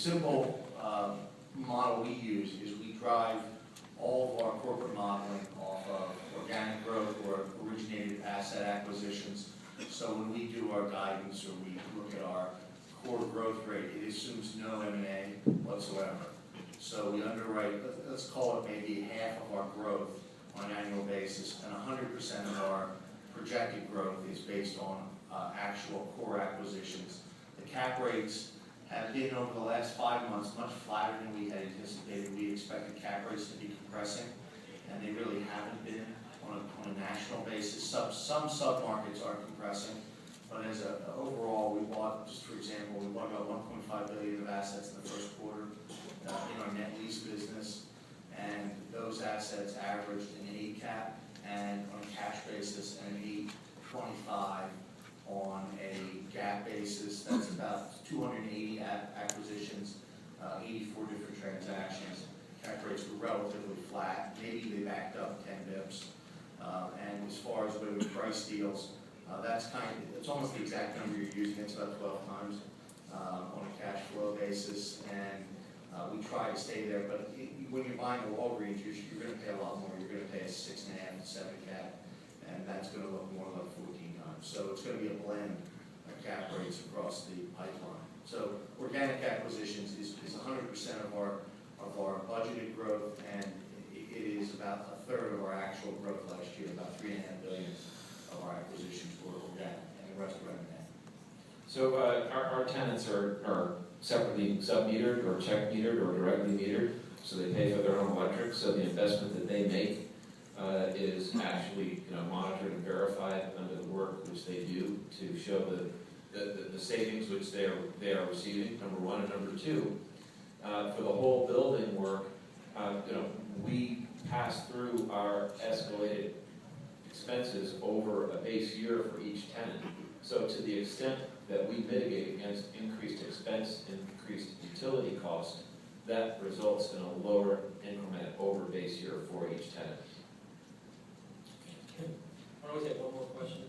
simple model we use is we drive all of our corporate modeling off of organic growth or originated asset acquisitions. So when we do our guidance or we look at our core growth rate, it assumes no M&A whatsoever. So we underwrite, let's call it maybe half of our growth on an annual basis, and 100% of our projected growth is based on actual core acquisitions. The cap rates have been, over the last 5 months, much flatter than we had anticipated. We expected cap rates to be compressing, and they really haven't been on a national basis. Some sub-markets are compressing, but as overall, we bought, just for example, we bought about $1.5 billion of assets in the first quarter in our net lease business, and those assets averaged an 8 cap, and on a cash basis, and an 8.25 on a GAAP basis. That's about 280 acquisitions, 84 different transactions. Cap rates were relatively flat. Maybe they backed up 10 bips. And as far as the way we price deals, that's it's almost the exact number you're using. It's about 12 times on a cash flow basis, and we try to stay there. But when you're buying a Walgreens, you're going to pay a lot more. You're going to pay a 6.5 to 7 cap, and that's going to look more like 14 times. So it's going to be a blend of cap rates across the pipeline. So organic acquisitions is 100% of our budgeted growth, and it is about a third of our actual growth last year. About $3.5 billion of our acquisitions were organic, and the rest were M&A. So our tenants are separately sub-metered or check-metered or directly metered, so they pay for their own electric. So the investment that they make is actually monitored and verified under the work which they do to show the savings which they are receiving, number one. And number two, for the whole building work, we pass through our escalated expenses over a base year for each tenant. So to the extent that we mitigate against increased expense, increased utility cost, that results in a lower increment over base year for each tenant. Why don't we take one more question?